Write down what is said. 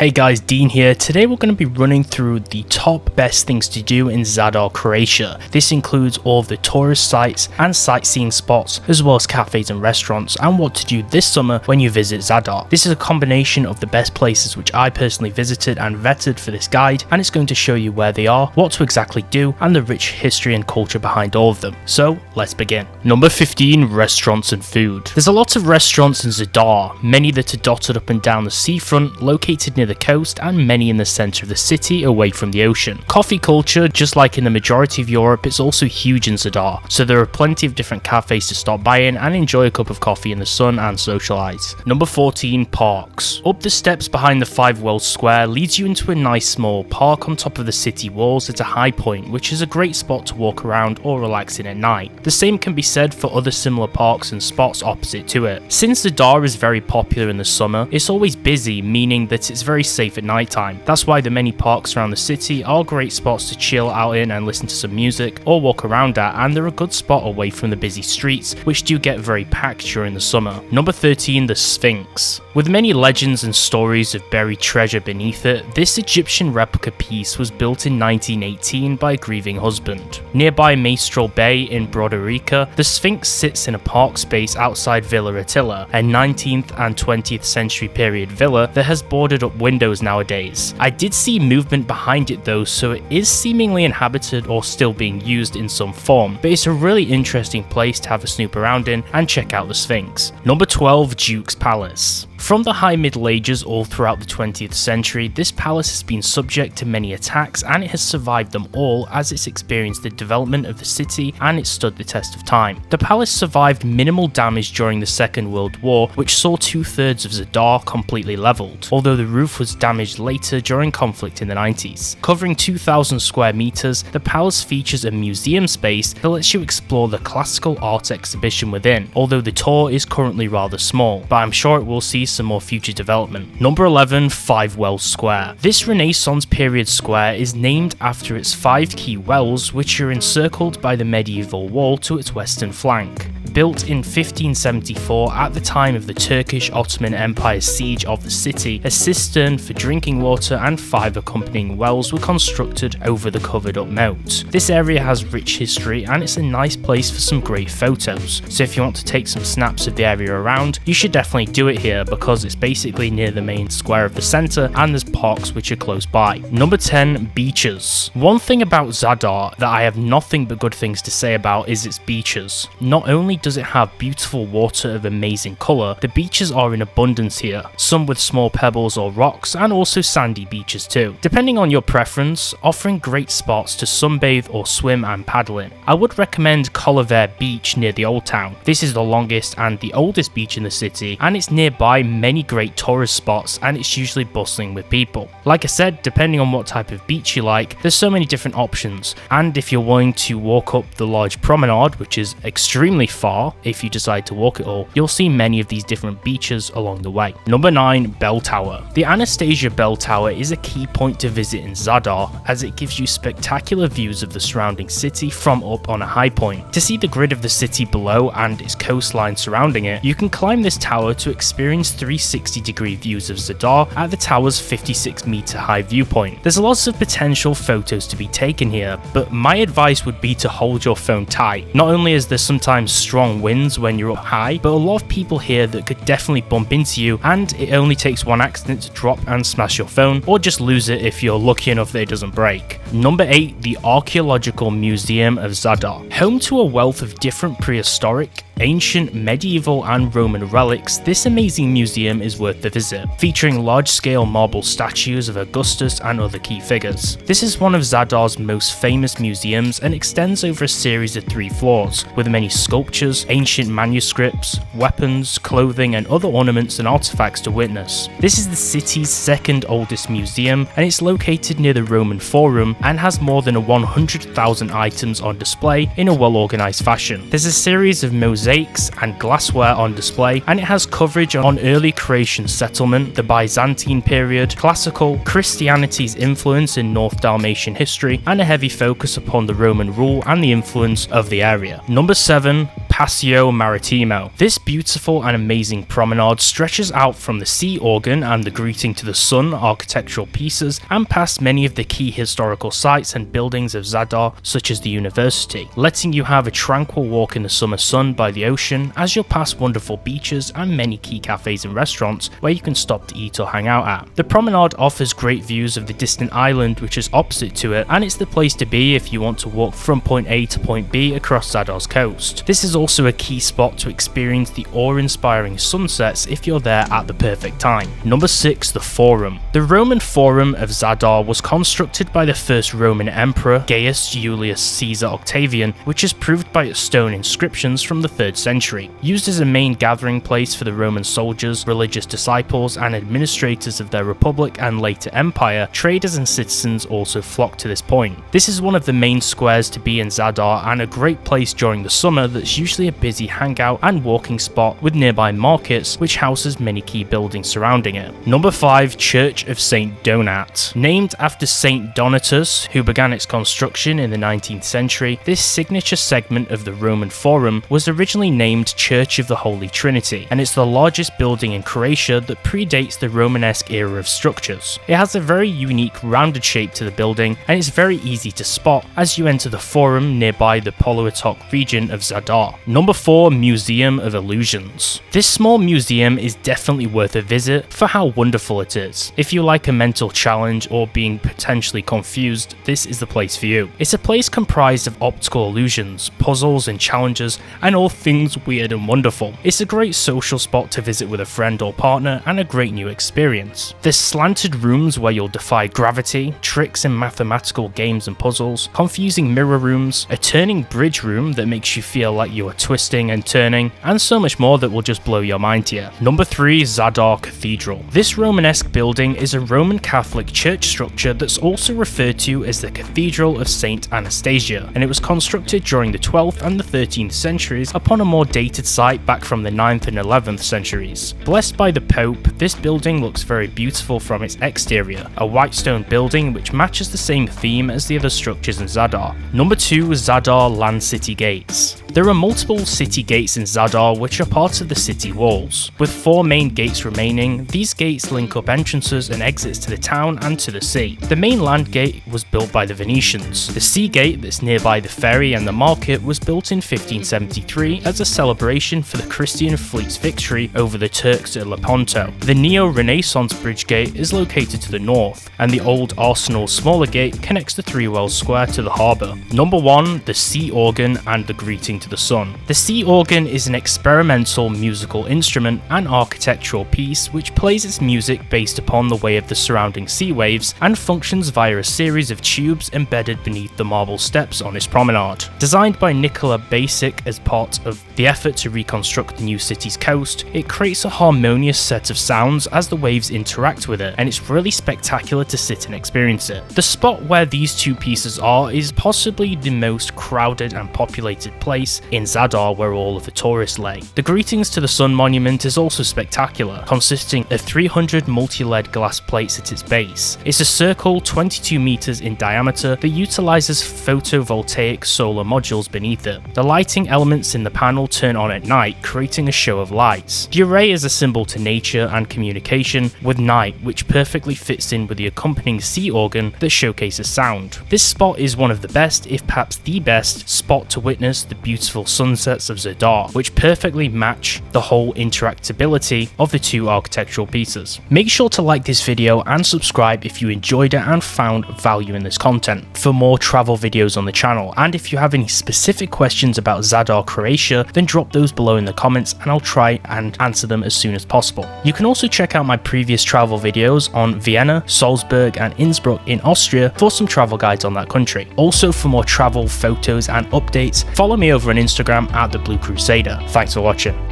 Hey guys, Dean here. Today we're going to be running through the top best things to do in Zadar, Croatia. This includes all of the tourist sites and sightseeing spots, as well as cafes and restaurants, and what to do this summer when you visit Zadar. This is a combination of the best places which I personally visited and vetted for this guide, and it's going to show you where they are, what to exactly do, and the rich history and culture behind all of them. So let's begin. Number 15, restaurants and food. There's a lot of restaurants in Zadar, many that are dotted up and down the seafront, located near the coast, and many in the centre of the city away from the ocean. Coffee culture, just like in the majority of Europe, is also huge in Zadar, so there are plenty of different cafes to stop by in and enjoy a cup of coffee in the sun and socialise. Number 14, parks. Up the steps behind the 5 Wells Square leads you into a nice small park on top of the city walls at a high point, which is a great spot to walk around or relax in at night. The same can be said for other similar parks and spots opposite to it. Since Zadar is very popular in the summer, it's always busy, meaning that it's very safe at night time. That's why the many parks around the city are great spots to chill out in and listen to some music or walk around at, and they're a good spot away from the busy streets, which do get very packed during the summer. Number 13, the Sphinx. With many legends and stories of buried treasure beneath it, this Egyptian replica piece was built in 1918 by a grieving husband. Nearby Maestral Bay in Broderica, the Sphinx sits in a park space outside Villa Attila, a 19th and 20th century period villa that has boarded up windows nowadays. I did see movement behind it though, so it is seemingly inhabited or still being used in some form, but it's a really interesting place to have a snoop around in and check out the Sphinx. Number 12, Duke's Palace. From the high Middle Ages all throughout the 20th century, this palace has been subject to many attacks, and it has survived them all as it's experienced the development of the city and it stood the test of time. The palace survived minimal damage during the Second World War, which saw 2/3 of Zadar completely leveled, although the roof was damaged later during conflict in the 90s. Covering 2,000 square meters, the palace features a museum space that lets you explore the classical art exhibition within, although the tour is currently rather small, but I'm sure it will see some more future development. Number 11, 5 Wells Square. This Renaissance period square is named after its 5 key wells, which are encircled by the medieval wall to its western flank. Built in 1574 at the time of the Turkish Ottoman Empire's siege of the city, a cistern for drinking water and 5 accompanying wells were constructed over the covered up moat. This area has rich history and it's a nice place for some great photos, so if you want to take some snaps of the area around, you should definitely do it here because it's basically near the main square of the centre and there's parks which are close by. Number 10, beaches. One thing about Zadar that I have nothing but good things to say about is its beaches. Not only does it have beautiful water of amazing colour, the beaches are in abundance here, some with small pebbles or rocks and also sandy beaches too. Depending on your preference, offering great spots to sunbathe or swim and paddle in. I would recommend Kolovere Beach near the Old Town. This is the longest and the oldest beach in the city, and it's nearby many great tourist spots and it's usually bustling with people. Like I said, depending on what type of beach you like, there's so many different options, and if you're willing to walk up the large promenade, which is extremely far, if you decide to walk it all, you'll see many of these different beaches along the way. Number 9, Bell Tower. The Anastasia Bell Tower is a key point to visit in Zadar, as it gives you spectacular views of the surrounding city from up on a high point. To see the grid of the city below and its coastline surrounding it, you can climb this tower to experience 360-degree views of Zadar at the tower's 56-meter high viewpoint. There's lots of potential photos to be taken here, but my advice would be to hold your phone tight. Not only is there sometimes strong winds when you're up high, but a lot of people here that could definitely bump into you, and it only takes one accident to drop and smash your phone, or just lose it if you're lucky enough that it doesn't break. Number 8, the Archaeological Museum of Zadar. Home to a wealth of different prehistoric, ancient, medieval and Roman relics, this amazing museum is worth the visit, featuring large-scale marble statues of Augustus and other key figures. This is one of Zadar's most famous museums and extends over a series of 3 floors, with many sculptures, ancient manuscripts, weapons, clothing and other ornaments and artifacts to witness. This is the city's 2nd oldest museum, and it's located near the Roman Forum and has more than 100,000 items on display in a well-organised fashion. There's a series of mosaics and glassware on display, and it has coverage on early Croatian settlement, the Byzantine period, classical, Christianity's influence in North Dalmatian history, and a heavy focus upon the Roman rule and the influence of the area. Number 7, Paseo Maritimo. This beautiful and amazing promenade stretches out from the sea organ and the greeting to the sun architectural pieces and past many of the key historical sites and buildings of Zadar, such as the university, letting you have a tranquil walk in the summer sun by the ocean as you'll pass wonderful beaches and many key cafes and restaurants where you can stop to eat or hang out at. The promenade offers great views of the distant island which is opposite to it, and it's the place to be if you want to walk from point A to point B across Zadar's coast. This is also a key spot to experience the awe-inspiring sunsets if you're there at the perfect time. Number 6. The Forum. The Roman Forum of Zadar was constructed by the first Roman emperor Gaius Julius Caesar Octavian, which is proved by its stone inscriptions from the 3rd century. Used as a main gathering place for the Roman soldiers, religious disciples and administrators of their republic and later empire, traders and citizens also flocked to this point. This is one of the main squares to be in Zadar and a great place during the summer that's usually a busy hangout and walking spot with nearby markets which houses many key buildings surrounding it. Number 5. Church of St. Donat. Named after St. Donatus, who began its construction in the 19th century, this signature segment of the Roman Forum was originally named Church of the Holy Trinity, and it's the largest building in Croatia that predates the Romanesque era of structures. It has a very unique rounded shape to the building, and it's very easy to spot as you enter the Forum nearby the Poluotok region of Zadar. Number 4. Museum of Illusions. This small museum is definitely worth a visit for how wonderful it is. If you like a mental challenge or being potentially confused, this is the place for you. It's a place comprised of optical illusions, puzzles and challenges, and all things weird and wonderful. It's a great social spot to visit with a friend or partner and a great new experience. There's slanted rooms where you'll defy gravity, tricks in mathematical games and puzzles, confusing mirror rooms, a turning bridge room that makes you feel like you are twisting and turning, and so much more that will just blow your mind here. Number 3. Zadar Cathedral. This Romanesque building is a Roman Catholic church structure that's also referred to as the Cathedral of St. Anastasia, and it was constructed during the 12th and the 13th centuries upon a more dated site back from the 9th and 11th centuries. Blessed by the Pope, this building looks very beautiful from its exterior, a white stone building which matches the same theme as the other structures in Zadar. Number 2. Zadar Land City Gates. There are multiple city gates in Zadar which are part of the city walls. With 4 main gates remaining, these gates link up entrances and exits to the town and to the sea. The main land gate was built by the Venetians. The sea gate that's nearby the ferry and the market was built in 1573 as a celebration for the Christian fleet's victory over the Turks at Lepanto. The Neo-Renaissance bridge gate is located to the north, and the old Arsenal smaller gate connects the Three Wells Square to the harbour. Number 1. The Sea Organ and the Greeting to the Sun. The sea organ is an experimental musical instrument and architectural piece which plays its music based upon the way of the surrounding sea waves and functions via a series of tubes embedded beneath the marble steps on its promenade. Designed by Nicola Basic as part of the effort to reconstruct the new city's coast, it creates a harmonious set of sounds as the waves interact with it, and it's really spectacular to sit and experience it. The spot where these two pieces are is possibly the most crowded and populated place in Zadar where all of the tourists lay. The Greetings to the Sun monument is also spectacular, consisting of 300 multi-lead glass plates at its base. It's a circle 22 meters in diameter that utilizes photovoltaic solar modules beneath it. The lighting elements in the panel turn on at night, creating a show of lights. The array is a symbol to nature and communication with night, which perfectly fits in with the accompanying sea organ that showcases sound. This spot is one of the best, if perhaps the best, spot to witness the beautiful sunsets of Zadar, which perfectly match the whole interactability of the two architectural pieces. Make sure to like this video and subscribe if you enjoyed it and found value in this content for more travel videos on the channel, and if you have any specific questions about Zadar Croatia, then drop those below in the comments and I'll try and answer them as soon as possible. You can also check out my previous travel videos on Vienna, Salzburg and Innsbruck in Austria for some travel guides on that country. Also, for more travel photos and updates, follow me over on Instagram at The Blue Crusader. Thanks for watching.